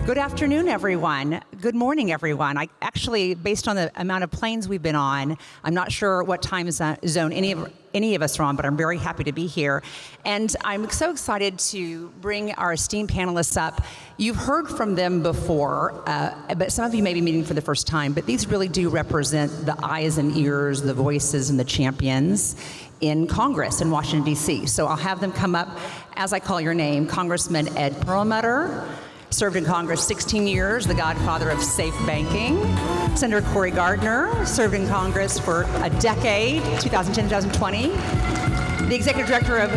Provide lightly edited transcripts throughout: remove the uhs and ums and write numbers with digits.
Good afternoon, everyone. Good morning, everyone. I actually, based on the amount of planes we've been on, I'm not sure what time zone any of us are on, but I'm very happy to be here. And I'm so excited to bring our esteemed panelists up. You've heard from them before, but some of you may be meeting for the first time, but these really do represent the eyes and ears, the voices and the champions in Congress in Washington, D.C. So I'll have them come up as I call your name. Congressman Ed Perlmutter, served in Congress 16 years, the godfather of safe banking. Senator Gardner, served in Congress for a decade, 2010-2020. The Executive Director of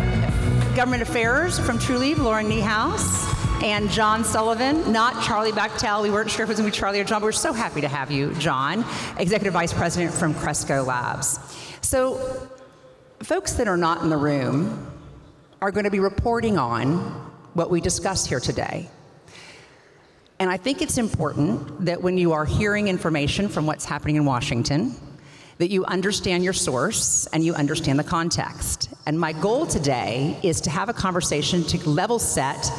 Government Affairs from Trulieve, Lauren Niehaus. And John Sullivan, not Charlie Bachtel. We weren't sure if it was going to be Charlie or John, but we're so happy to have you, John, Executive Vice President from Cresco Labs. So folks that are not in the room are going to be reporting on what we discussed here today. And I think it's important that when you are hearing information from what's happening in Washington, that you understand your source and you understand the context. And my goal today is to have a conversation to level set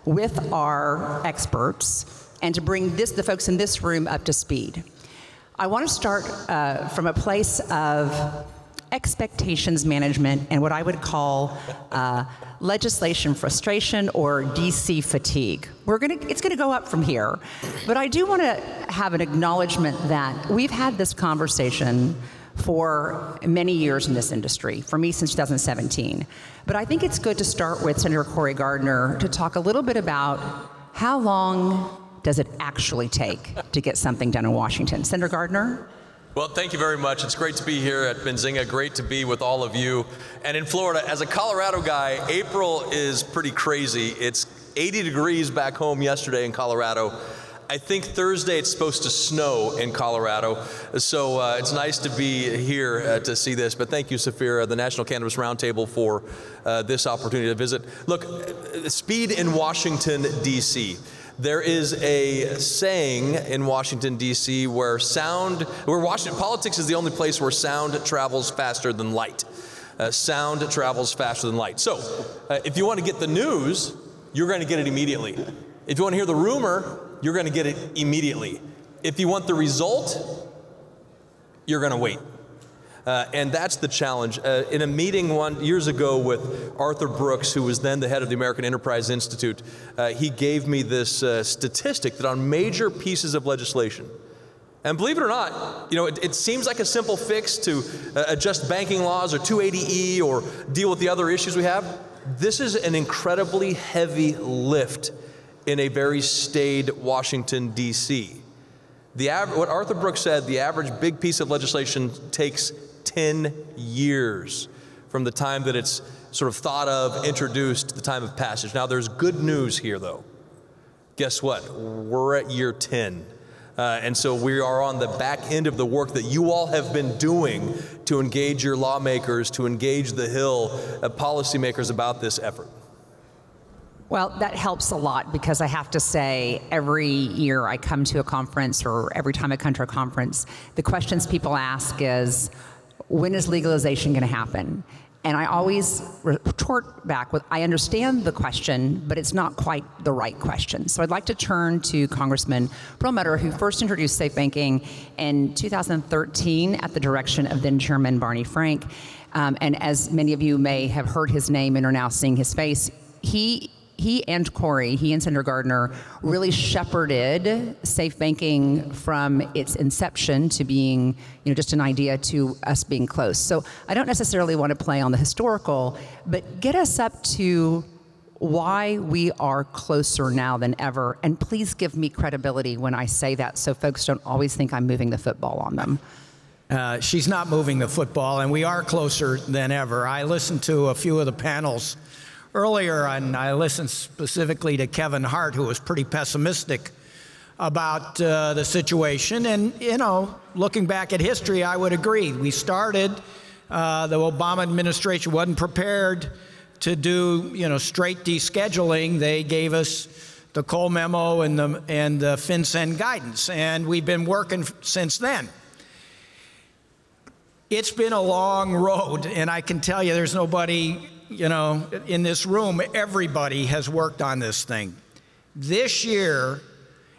with our experts and to bring the folks in this room up to speed. I want to start from a place of expectations management and what I would call legislation frustration or DC fatigue. It's gonna go up from here, but I do want to have an acknowledgement that we've had this conversation for many years in this industry, for me since 2017. But I think it's good to start with Senator Gardner to talk a little bit about how long does it actually take to get something done in Washington. Senator Gardner? Well, thank you very much. It's great to be here at Benzinga. Great to be with all of you. And in Florida, as a Colorado guy, April is pretty crazy. It's 80 degrees back home yesterday in Colorado. I think Thursday it's supposed to snow in Colorado. So it's nice to be here to see this. But thank you, Safira, the National Cannabis Roundtable, for this opportunity to visit. Look, speed in Washington, D.C. There is a saying in Washington, D.C. where Washington politics is the only place where sound travels faster than light. Sound travels faster than light. So if you want to get the news, you're going to get it immediately. If you want to hear the rumor, you're going to get it immediately. If you want the result, you're going to wait. And that's the challenge. In a meeting years ago with Arthur Brooks, who was then the head of the American Enterprise Institute, he gave me this statistic that on major pieces of legislation, and believe it or not, it seems like a simple fix to adjust banking laws or 280E or deal with the other issues we have. This is an incredibly heavy lift in a very staid Washington, D.C. What Arthur Brooks said, the average big piece of legislation takes 10 years from the time that it's sort of thought of, introduced, to the time of passage. Now, there's good news here, though. Guess what? We're at year 10. And so we are on the back end of the work that you all have been doing to engage your lawmakers, to engage the Hill policymakers about this effort. Well, that helps a lot, because I have to say every year I come to a conference, or every time I come to a conference, the questions people ask is, when is legalization going to happen? And I always retort back with, I understand the question, but it's not quite the right question. So I'd like to turn to Congressman Perlmutter, who first introduced safe banking in 2013 at the direction of then Chairman Barney Frank. And as many of you may have heard his name and are now seeing his face, he and Senator Gardner really shepherded safe banking from its inception to being, just an idea to us being close. So I don't necessarily want to play on the historical, but get us up to why we are closer now than ever. And please give me credibility when I say that, so folks don't always think I'm moving the football on them. She's not moving the football, and we are closer than ever. I listened to a few of the panels earlier, and I listened specifically to Kevin Hart, who was pretty pessimistic about the situation. And, looking back at history, I would agree. We started, the Obama administration wasn't prepared to do, straight descheduling. They gave us the Cole memo and the FinCEN guidance, and we've been working since then. It's been a long road, and I can tell you there's nobody, in this room, everybody has worked on this thing. This year,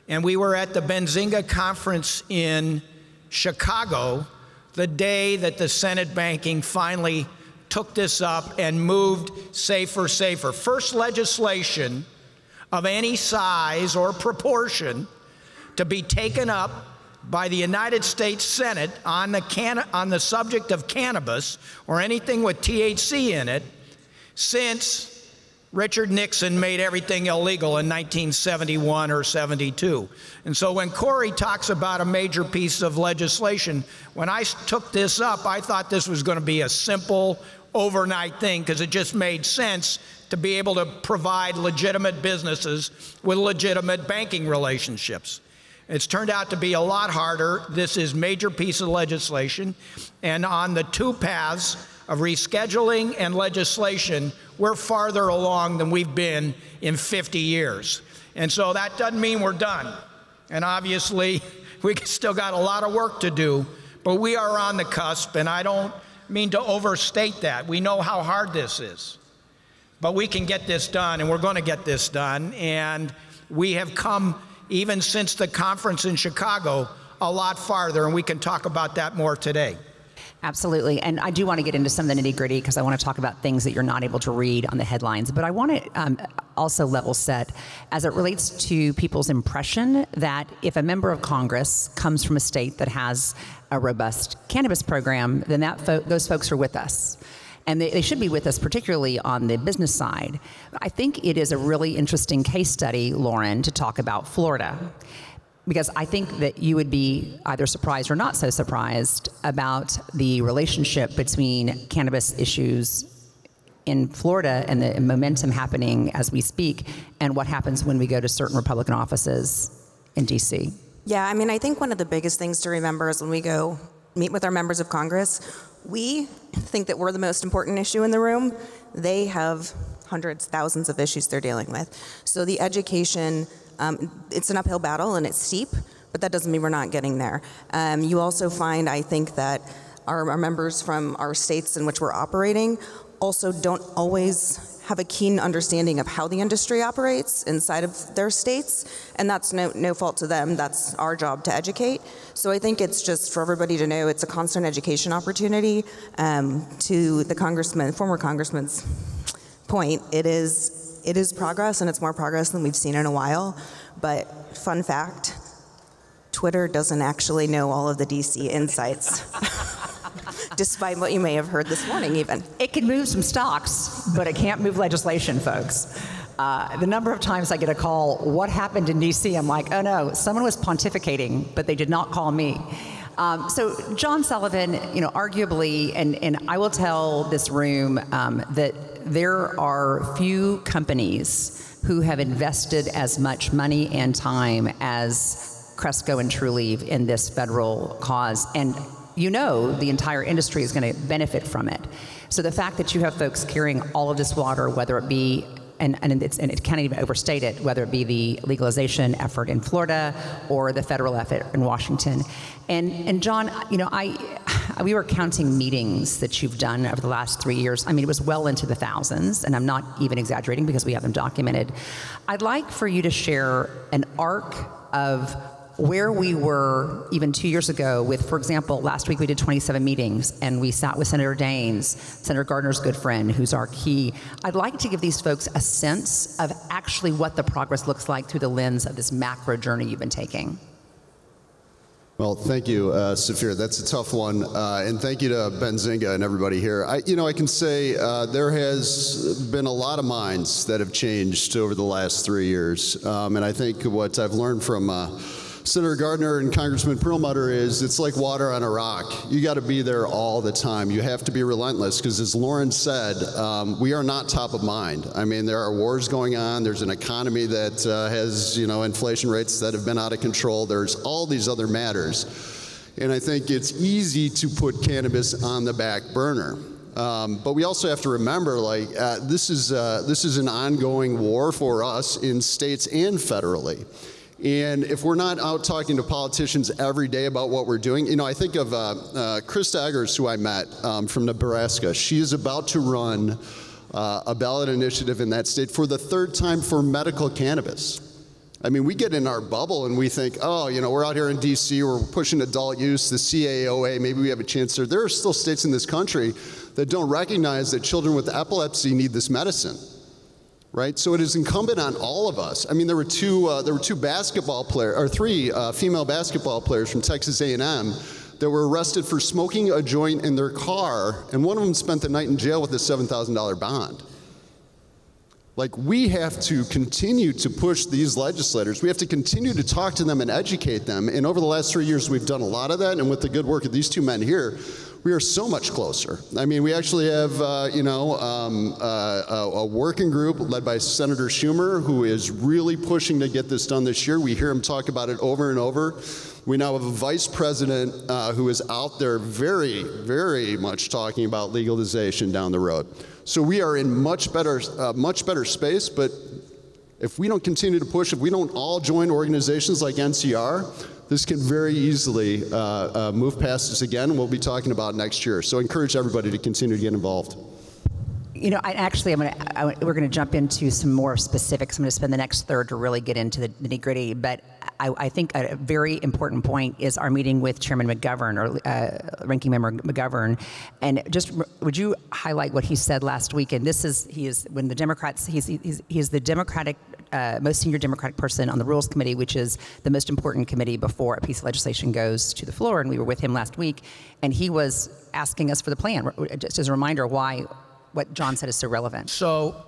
And we were at the Benzinga conference in Chicago the day that the Senate banking finally took this up and moved safer. First legislation of any size or proportion to be taken up by the United States Senate on the subject of cannabis or anything with THC in it since Richard Nixon made everything illegal in 1971 or 72. And so when Corey talks about a major piece of legislation, when I took this up, I thought this was going to be a simple overnight thing because it just made sense to be able to provide legitimate businesses with legitimate banking relationships. It's turned out to be a lot harder. This is a major piece of legislation. And on the two paths of rescheduling and legislation, we're farther along than we've been in 50 years. And so that doesn't mean we're done. And obviously, we still got a lot of work to do, but we are on the cusp, and I don't mean to overstate that. We know how hard this is. But we can get this done, and we're going to get this done. And we have come, even since the conference in Chicago, a lot farther, and we can talk about that more today. Absolutely. And I do want to get into some of the nitty-gritty because I want to talk about things that you're not able to read on the headlines. But I want to also level set as it relates to people's impression that if a member of Congress comes from a state that has a robust cannabis program, then those folks are with us. And they should be with us, particularly on the business side. I think it is a really interesting case study, Lauren, to talk about Florida. Because I think that you would be either surprised or not so surprised about the relationship between cannabis issues in Florida and the momentum happening as we speak and what happens when we go to certain Republican offices in D.C. Yeah, I mean, I think one of the biggest things to remember is when we go meet with our members of Congress, we think that we're the most important issue in the room. They have hundreds, thousands of issues they're dealing with. So the education, it's an uphill battle and it's steep, but that doesn't mean we're not getting there. You also find, I think, that our members from our states in which we're operating also don't always have a keen understanding of how the industry operates inside of their states, and that's no fault to them. That's our job to educate. So I think it's just for everybody to know it's a constant education opportunity. To the former congressman's point, it is progress, and it's more progress than we've seen in a while. But fun fact, Twitter doesn't actually know all of the DC insights. Despite what you may have heard this morning even. It can move some stocks, but it can't move legislation, folks. The number of times I get a call, what happened in DC? I'm like, oh no, someone was pontificating, but they did not call me. So John Sullivan, arguably, and I will tell this room that there are few companies who have invested as much money and time as Cresco and Trulieve in this federal cause. And the entire industry is going to benefit from it. So the fact that you have folks carrying all of this water, whether it be, and it can't even overstate it, whether it be the legalization effort in Florida or the federal effort in Washington. And John, we were counting meetings that you've done over the last 3 years. I mean, it was well into the thousands, and I'm not even exaggerating because we have them documented. I'd like for you to share an arc of where we were even 2 years ago with, for example, last week we did 27 meetings and we sat with Senator Daines, Senator Gardner's good friend, who's our key. I'd like to give these folks a sense of actually what the progress looks like through the lens of this macro journey you've been taking. Well, thank you, Safir. That's a tough one. And thank you to Benzinga and everybody here. I can say there has been a lot of minds that have changed over the last 3 years. And I think what I've learned from Senator Gardner and Congressman Perlmutter is it's like water on a rock. You got to be there all the time. You have to be relentless because, as Lauren said, we are not top of mind. I mean, there are wars going on. There's an economy that has, inflation rates that have been out of control. There's all these other matters. And I think it's easy to put cannabis on the back burner. But we also have to remember, this is an ongoing war for us in states and federally. And if we're not out talking to politicians every day about what we're doing, I think of Chris Eggers, who I met from Nebraska. She is about to run a ballot initiative in that state for the third time for medical cannabis. I mean, we get in our bubble and we think, oh, you know, we're out here in D.C., we're pushing adult use, the CAOA, maybe we have a chance there. There are still states in this country that don't recognize that children with epilepsy need this medicine, right? So it is incumbent on all of us. I mean, there were three female basketball players from Texas A&M that were arrested for smoking a joint in their car, and one of them spent the night in jail with a $7,000 bond. Like, we have to continue to push these legislators. We have to continue to talk to them and educate them. And over the last 3 years, we've done a lot of that. And with the good work of these two men here, we are so much closer. I mean, we actually have, a working group led by Senator Schumer, who is really pushing to get this done this year. We hear him talk about it over and over. We now have a vice president who is out there very, very much talking about legalization down the road. So we are in much better space, but if we don't continue to push, if we don't all join organizations like NCR, this can very easily move past us again. We'll be talking about next year. So I encourage everybody to continue to get involved. You know, we're going to jump into some more specifics. I'm going to spend the next third to really get into the nitty-gritty. But I think a very important point is our meeting with Chairman McGovern, or Ranking Member McGovern. And just would you highlight what he said last week? And he's the Democratic most senior Democratic person on the Rules Committee, which is the most important committee before a piece of legislation goes to the floor. And we were with him last week, and he was asking us for the plan. Just as a reminder, what John said is so relevant. So,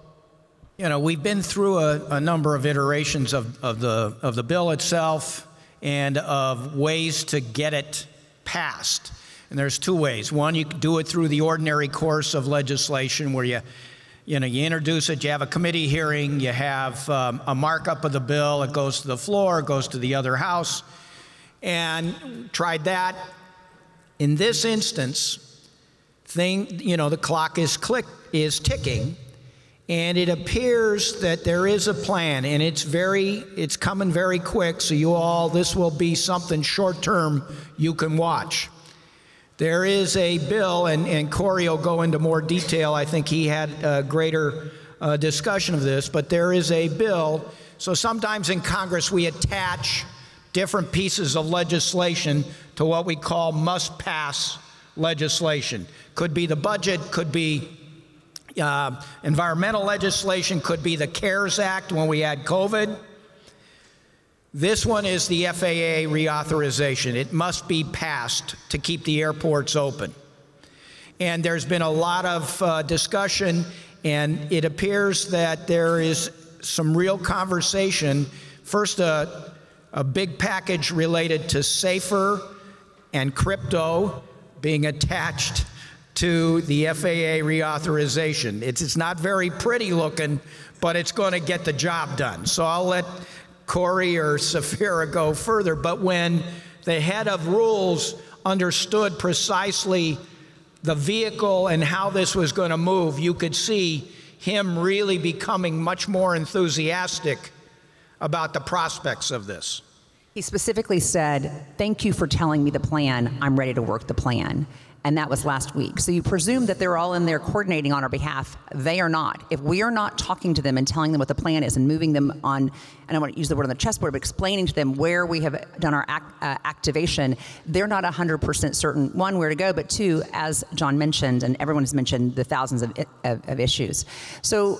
you know, we've been through a number of iterations of the bill itself and of ways to get it passed. And there's two ways. One, you can do it through the ordinary course of legislation, where you introduce it, you have a committee hearing, you have a markup of the bill, it goes to the floor, it goes to the other house, and tried that. In this instance, the clock is ticking, and it appears that there is a plan, and it's coming very quick. So this will be something short term you can watch. There is a bill, and Corey will go into more detail. I think he had a greater discussion of this, but there is a bill. So sometimes in Congress we attach different pieces of legislation to what we call must-pass legislation. Could be the budget, could be environmental legislation, could be the CARES Act when we had COVID. This one is the FAA reauthorization. It must be passed to keep the airports open. And there's been a lot of discussion, and it appears that there is some real conversation. First, a big package related to SAFER and crypto being attached to the FAA reauthorization. It's not very pretty looking, but it's going to get the job done. So I'll let Corey or Safira go further. But when the head of rules understood precisely the vehicle and how this was going to move, you could see him really becoming much more enthusiastic about the prospects of this. He specifically said, "Thank you for telling me the plan. I'm ready to work the plan." And that was last week. So you presume that they're all in there coordinating on our behalf. They are not. If we are not talking to them and telling them what the plan is and moving them on, and I don't want to use the word on the chessboard, but explaining to them where we have done our activation, they're not 100% certain, one, where to go, but two, as John mentioned, and everyone has mentioned, the thousands of issues. So,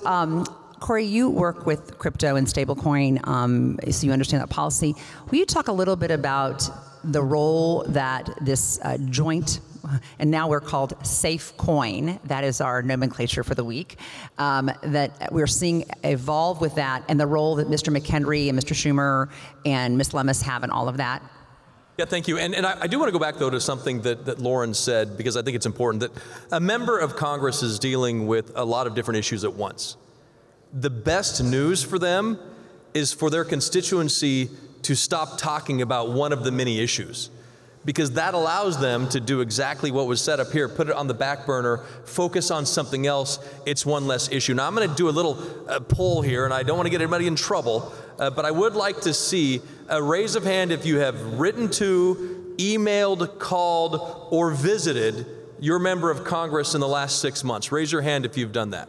Corey, you work with crypto and stablecoin, so you understand that policy. Will you talk a little bit about the role that this joint, and now we're called Safe Coin, that is our nomenclature for the week, that we're seeing evolve with that, and the role that Mr. McHenry and Mr. Schumer and Ms. Lemus have in all of that? Yeah, thank you. And I do want to go back, though, to something that Lauren said, because I think it's important, that a member of Congress is dealing with a lot of different issues at once. The best news for them is for their constituency to stop talking about one of the many issues, because that allows them to do exactly what was set up here, put it on the back burner, focus on something else. It's one less issue. Now, I'm going to do a little poll here, and I don't want to get anybody in trouble, but I would like to see a raise of hand if you have written to, emailed, called, or visited your member of Congress in the last 6 months. Raise your hand if you've done that.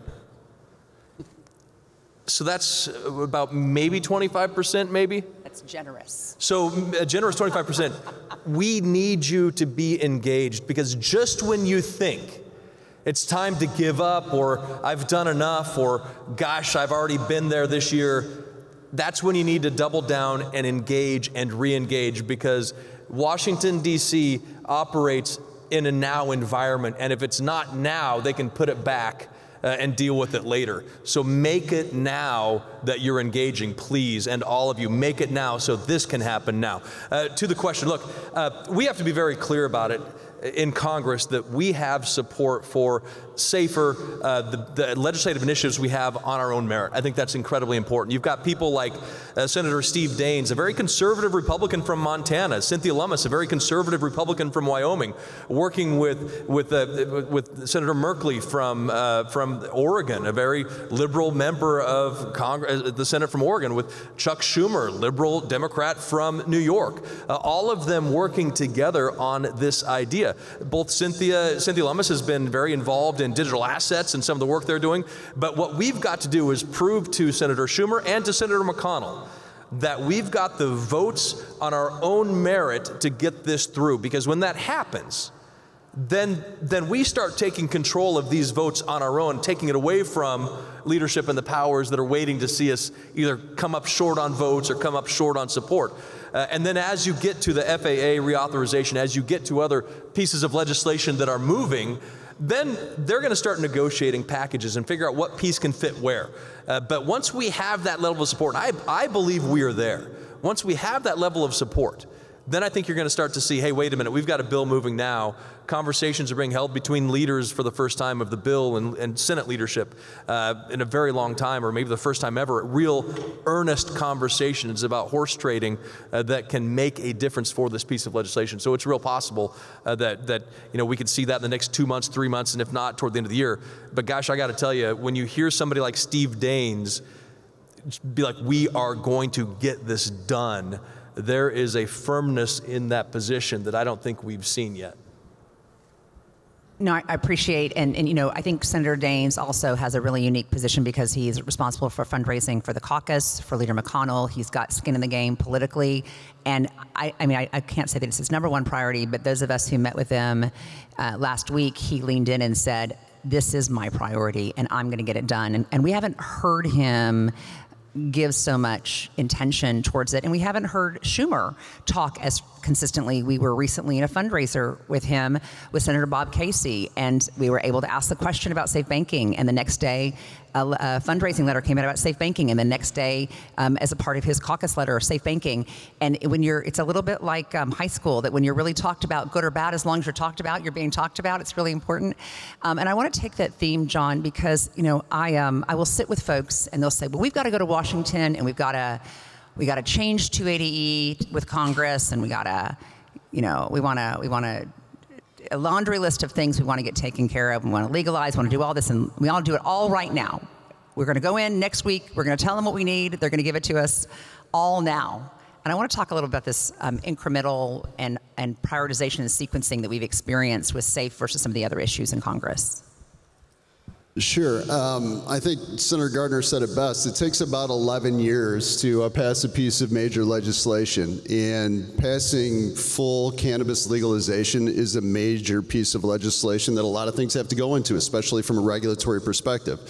So that's about maybe 25%, maybe? That's generous. So a generous 25%. We need you to be engaged, because just when you think it's time to give up, or I've done enough, or gosh, I've already been there this year, that's when you need to double down and engage and re-engage, because Washington, D.C. operates in a now environment, and if it's not now, they can put it back and deal with it later. So make it now that you're engaging, please, and all of you, make it now so this can happen now. To the question, look, we have to be very clear about it in Congress that we have support for safer, the legislative initiatives we have on our own merit. I think that's incredibly important. You've got people like Senator Steve Daines, a very conservative Republican from Montana, Cynthia Lummis, a very conservative Republican from Wyoming, working with Senator Merkley from Oregon, a very liberal member of Congress, the Senate from Oregon, with Chuck Schumer, liberal Democrat from New York. All of them working together on this idea. Both Cynthia Lummis has been very involved in digital assets and some of the work they're doing. But what we've got to do is prove to Senator Schumer and to Senator McConnell that we've got the votes on our own merit to get this through. Because when that happens, then we start taking control of these votes on our own, taking it away from leadership and the powers that are waiting to see us either come up short on votes or come up short on support. And then as you get to the FAA reauthorization, as you get to other pieces of legislation that are moving, then they're going to start negotiating packages and figure out what piece can fit where. But once we have that level of support, I believe we are there. Once we have that level of support, then I think you're going to start to see, hey, wait a minute, we've got a bill moving now. Conversations are being held between leaders for the first time of the bill and Senate leadership in a very long time, or maybe the first time ever, real earnest conversations about horse trading that can make a difference for this piece of legislation. So it's real possible that we could see that in the next 2 months, 3 months, and if not, toward the end of the year. But gosh, I got to tell you, when you hear somebody like Steve Daines be like, we are going to get this done, there is a firmness in that position that I don't think we've seen yet. No, I appreciate, and I think Senator Daines also has a really unique position because he's responsible for fundraising for the caucus, for Leader McConnell. He's got skin in the game politically, and I can't say that it's his number one priority, but those of us who met with him last week, he leaned in and said, this is my priority, and I'm going to get it done. And we haven't heard him give so much intention towards it. And we haven't heard Schumer talk as consistently. We were recently in a fundraiser with him, with Senator Bob Casey, and we were able to ask the question about safe banking. And the next day, a fundraising letter came out about safe banking. And the next day, as a part of his caucus letter, safe banking. And it's a little bit like high school, that when you're really talked about, good or bad, as long as you're talked about, you're being talked about. It's really important. And I want to take that theme, John, because I will sit with folks and they'll say, well, we've got to go to Washington and we got to change 280E with Congress, and we want to a laundry list of things we want to get taken care of. We want to legalize, we want to do all this, and we want to do it all right now. We're going to go in next week. We're going to tell them what we need. They're going to give it to us all now. And I want to talk a little about this incremental and prioritization and sequencing that we've experienced with SAFE versus some of the other issues in Congress. Sure. I think Senator Gardner said it best. It takes about 11 years to pass a piece of major legislation, and passing full cannabis legalization is a major piece of legislation that a lot of things have to go into, especially from a regulatory perspective.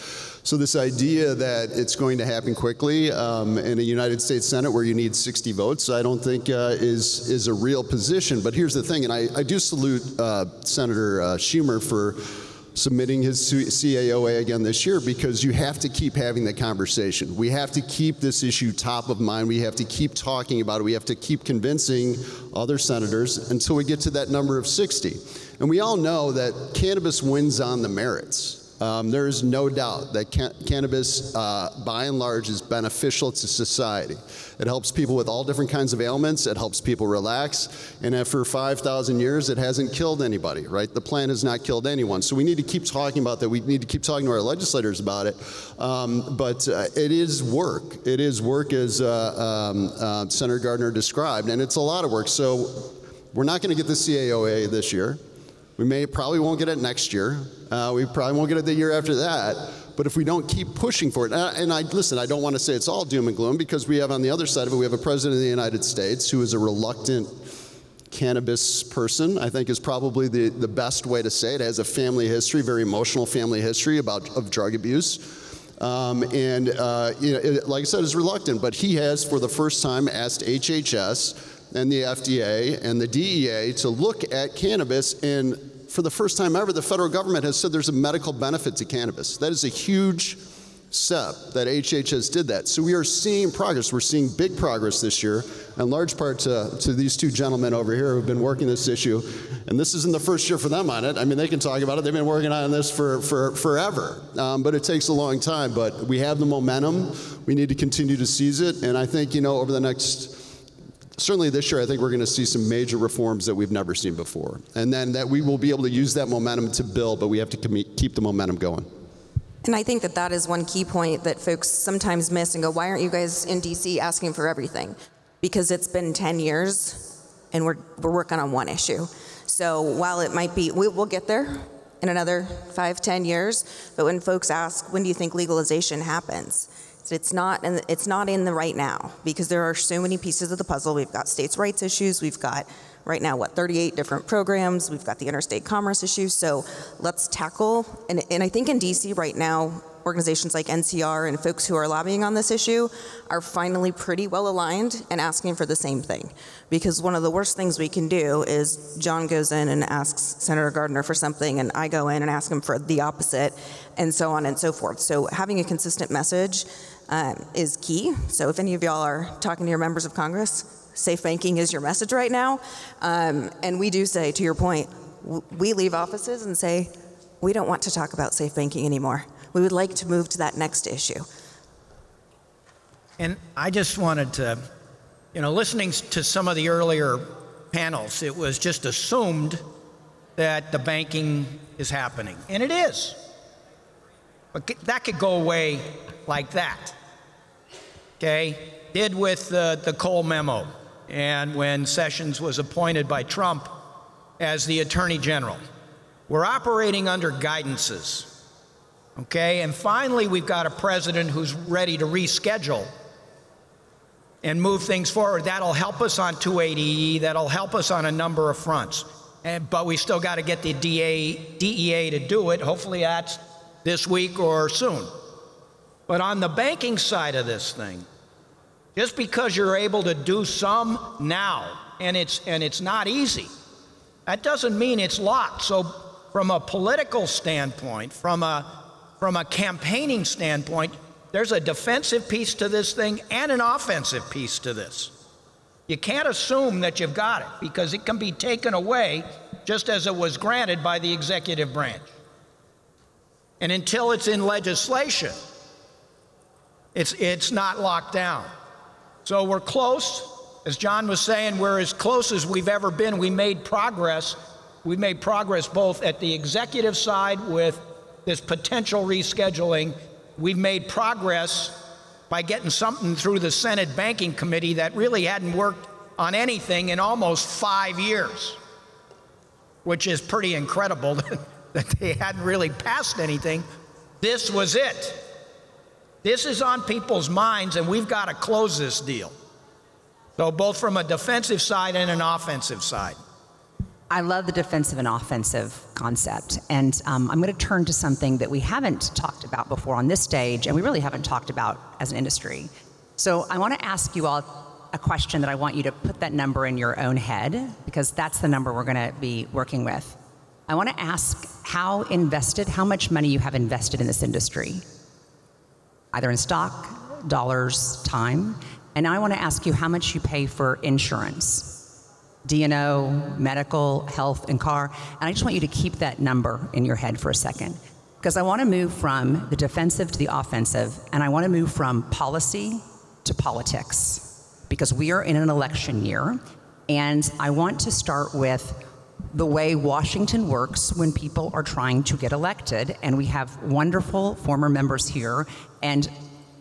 So this idea that it's going to happen quickly in a United States Senate where you need 60 votes, I don't think is a real position. But here's the thing, and I do salute Senator Schumer for submitting his CAOA again this year, because you have to keep having the conversation. We have to keep this issue top of mind. We have to keep talking about it. We have to keep convincing other senators until we get to that number of 60. And we all know that cannabis wins on the merits. There is no doubt that cannabis, by and large, is beneficial to society. It helps people with all different kinds of ailments. It helps people relax. And after 5,000 years, it hasn't killed anybody, right? The plant has not killed anyone. So we need to keep talking about that. We need to keep talking to our legislators about it. But it is work. It is work, as Senator Gardner described, and it's a lot of work. So we're not going to get the CAOA this year. We probably won't get it next year. We probably won't get it the year after that. But if we don't keep pushing for it, listen, I don't want to say it's all doom and gloom, because we have on the other side of it, we have a president of the United States who is a reluctant cannabis person, I think is probably the best way to say it. It has a family history, very emotional family history of drug abuse. Like I said, is reluctant, but he has for the first time asked HHS and the FDA and the DEA to look at cannabis, and for the first time ever, the federal government has said there's a medical benefit to cannabis. That is a huge step that HHS did that. So we are seeing progress. We're seeing big progress this year, in large part to these two gentlemen over here who've been working this issue. And this isn't the first year for them on it. I mean, they can talk about it. They've been working on this for forever. But it takes a long time. But we have the momentum. We need to continue to seize it. And I think, over the next, certainly this year, I think we're going to see some major reforms that we've never seen before. And then that we will be able to use that momentum to build, but we have to keep the momentum going. And I think that is one key point that folks sometimes miss and go, why aren't you guys in DC asking for everything? Because it's been 10 years and we're working on one issue. So while it might be, we'll get there in another 5, 10 years, but when folks ask, when do you think legalization happens? It's not in the right now, because there are so many pieces of the puzzle. We've got states' rights issues. We've got right now, 38 different programs. We've got the interstate commerce issue. So let's tackle, and I think in DC right now, organizations like NCR and folks who are lobbying on this issue are finally pretty well aligned and asking for the same thing. Because one of the worst things we can do is John goes in and asks Senator Gardner for something, and I go in and ask him for the opposite, and so on and so forth. So having a consistent message is key. So if any of y'all are talking to your members of Congress, safe banking is your message right now. And we do say, to your point, we leave offices and say, we don't want to talk about safe banking anymore. We would like to move to that next issue. And I just wanted to, listening to some of the earlier panels, it was just assumed that the banking is happening. And it is. But that could go away like that. Okay? Did with the Cole memo, and when Sessions was appointed by Trump as the Attorney General. We're operating under guidances, okay? And finally, we've got a president who's ready to reschedule and move things forward. That'll help us on 280E, that'll help us on a number of fronts. But we still got to get the DEA to do it. Hopefully that's this week or soon. But on the banking side of this thing, just because you're able to do some now, and it's not easy, that doesn't mean it's locked. So from a political standpoint, from a campaigning standpoint, there's a defensive piece to this thing and an offensive piece to this. You can't assume that you've got it, because it can be taken away just as it was granted by the executive branch. And until it's in legislation, it's not locked down. So we're close. As John was saying, we're as close as we've ever been. We made progress. We made progress both at the executive side with this potential rescheduling. We've made progress by getting something through the Senate Banking Committee that really hadn't worked on anything in almost 5 years, which is pretty incredible that they hadn't really passed anything. This was it. This is on people's minds, and we've got to close this deal. So both from a defensive side and an offensive side. I love the defensive and offensive concept. And I'm going to turn to something that we haven't talked about before on this stage, and we really haven't talked about as an industry. So I want to ask you all a question that I want you to put that number in your own head, because that's the number we're going to be working with. I want to ask how much money you have invested in this industry, either in stock, dollars, time. And now I want to ask you how much you pay for insurance, D&O, medical, health, and car. And I just want you to keep that number in your head for a second, because I want to move from the defensive to the offensive, and I want to move from policy to politics, because we are in an election year. And I want to start with the way Washington works when people are trying to get elected. And we have wonderful former members here, and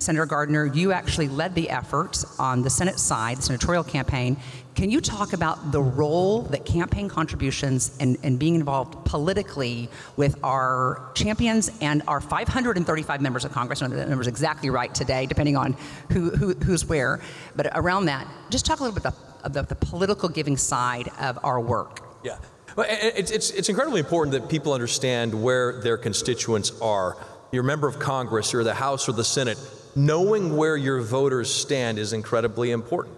Senator Gardner, you actually led the effort on the Senate side, the senatorial campaign. Can you talk about the role that campaign contributions and being involved politically with our champions and our 535 members of Congress? I know the number's exactly right today, depending on who's where. But around that, just talk a little bit about the political giving side of our work. Yeah. Well, it's incredibly important that people understand where their constituents are. You're a member of Congress, you're the House or the Senate. Knowing where your voters stand is incredibly important.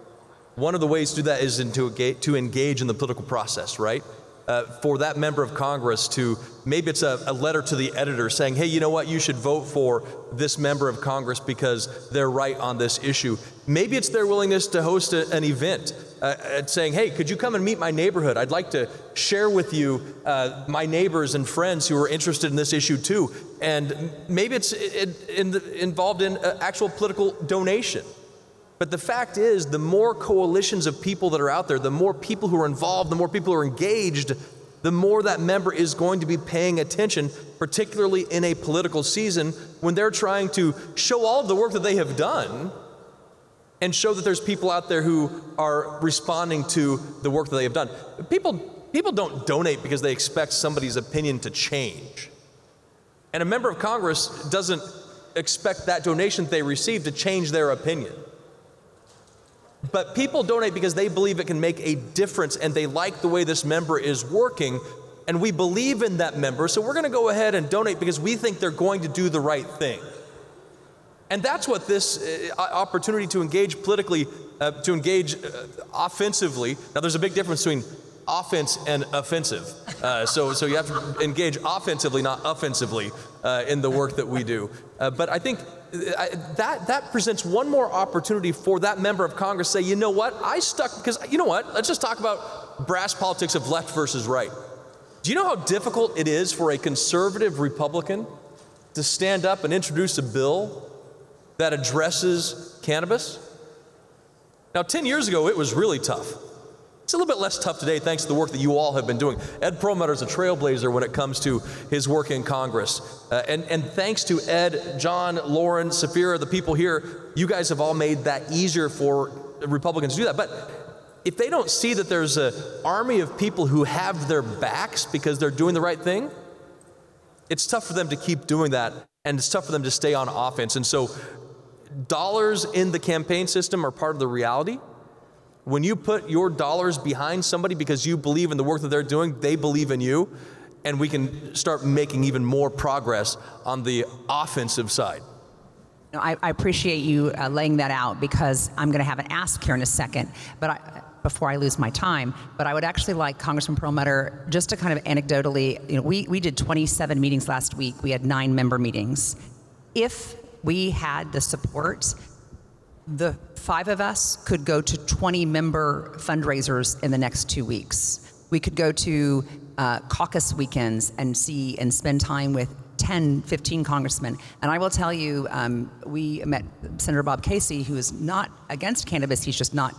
One of the ways to do that is to engage in the political process, right? For that member of Congress to, maybe it's a letter to the editor saying, hey, you know what, you should vote for this member of Congress because they're right on this issue. Maybe it's their willingness to host an event saying, hey, could you come and meet my neighborhood? I'd like to share with you my neighbors and friends who are interested in this issue too. And maybe it's involved in actual political donation. But the fact is, the more coalitions of people that are out there, the more people who are involved, the more people who are engaged, the more that member is going to be paying attention, particularly in a political season when they're trying to show all of the work that they have done and show that there's people out there who are responding to the work that they have done. People don't donate because they expect somebody's opinion to change. And a member of Congress doesn't expect that donation they receive to change their opinion. But people donate because they believe it can make a difference and they like the way this member is working, and we believe in that member, so we're going to go ahead and donate because we think they're going to do the right thing. And that's what this opportunity to engage politically, to engage offensively. Now there's a big difference between offense and offensive. So you have to engage offensively, not offensively, in the work that we do. But I think that presents one more opportunity for that member of Congress to say, you know what, I stuck, because you know what, let's just talk about brass politics of left versus right. Do you know how difficult it is for a conservative Republican to stand up and introduce a bill that addresses cannabis? Now, 10 years ago, it was really tough. It's a little bit less tough today thanks to the work that you all have been doing. Ed Perlmutter is a trailblazer when it comes to his work in Congress. And thanks to Ed, John, Lauren, Safira, the people here, you guys have all made that easier for Republicans to do that. But if they don't see that there's an army of people who have their backs because they're doing the right thing, it's tough for them to keep doing that, and it's tough for them to stay on offense. And so dollars in the campaign system are part of the reality. When you put your dollars behind somebody because you believe in the work that they're doing, they believe in you, and we can start making even more progress on the offensive side. No, I appreciate you laying that out, because I'm going to have an ask here in a second, but before I lose my time. But I would actually like Congressman Perlmutter just to kind of anecdotally, we did 27 meetings last week. We had 9 member meetings. If we had the support, the 5 of us could go to 20 member fundraisers in the next 2 weeks. We could go to caucus weekends and see and spend time with 10, 15 congressmen. And I will tell you, we met Senator Bob Casey, who is not against cannabis, he's just not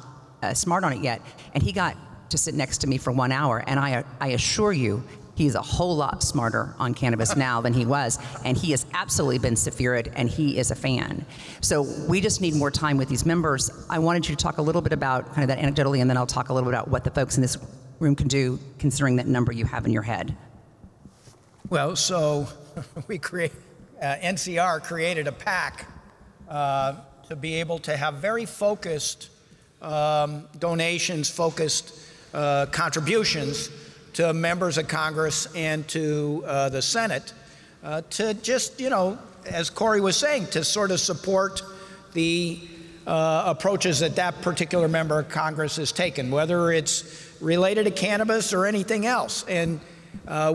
smart on it yet. And he got to sit next to me for 1 hour. And I assure you, he's a whole lot smarter on cannabis now than he was, and he has absolutely been Safira'd, and he is a fan. So we just need more time with these members. I wanted you to talk a little bit about kind of that anecdotally, and then I'll talk a little bit about what the folks in this room can do, considering that number you have in your head. Well, so NCR created a PAC to be able to have very focused donations, focused contributions to members of Congress and to the Senate to just, as Corey was saying, to sort of support the approaches that that particular member of Congress has taken, whether it's related to cannabis or anything else. And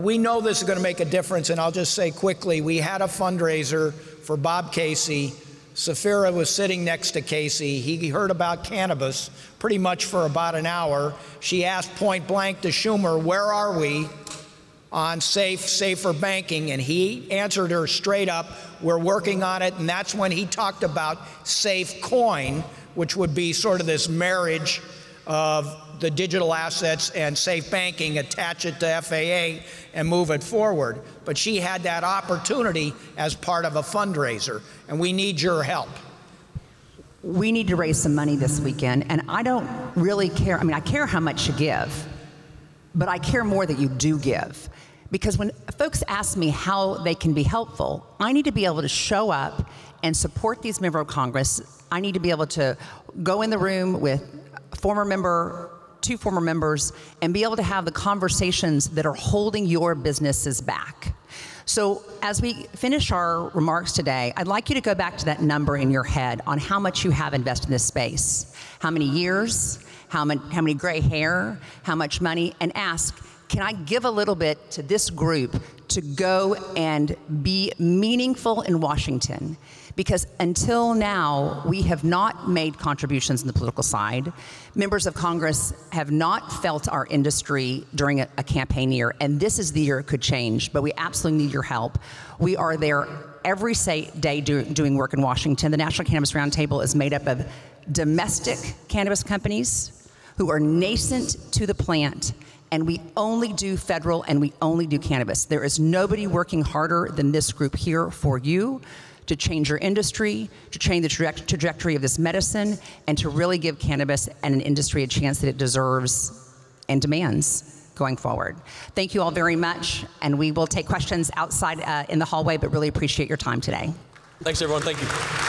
we know this is going to make a difference, and I'll just say quickly, we had a fundraiser for Bob Casey. Safira was sitting next to Casey. He heard about cannabis pretty much for about an hour. She asked point blank to Schumer, where are we on safer banking? And he answered her straight up, we're working on it. And that's when he talked about safe coin, which would be sort of this marriage of the digital assets and safe banking, attach it to FAA and move it forward. But she had that opportunity as part of a fundraiser, and we need your help. we need to raise some money this weekend, and I don't really care. I mean, I care how much you give, but I care more that you do give. Because when folks ask me how they can be helpful, I need to be able to show up and support these members of Congress. I need to be able to go in the room with a former member, 2 former members, and be able to have the conversations that are holding your businesses back. So as we finish our remarks today, I'd like you to go back to that number in your head on how much you have invested in this space. How many years, how many gray hair, how much money, and ask, can I give a little bit to this group to go and be meaningful in Washington? Because until now, we have not made contributions in the political side. Members of Congress have not felt our industry during a campaign year, and this is the year it could change, but we absolutely need your help. We are there every day doing work in Washington. The National Cannabis Roundtable is made up of domestic cannabis companies who are nascent to the plant, and we only do federal and we only do cannabis. There is nobody working harder than this group here for you to change your industry, to change the trajectory of this medicine, and to really give cannabis and an industry a chance that it deserves and demands going forward. Thank you all very much, and we will take questions outside in the hallway, but really appreciate your time today. Thanks, everyone. Thank you.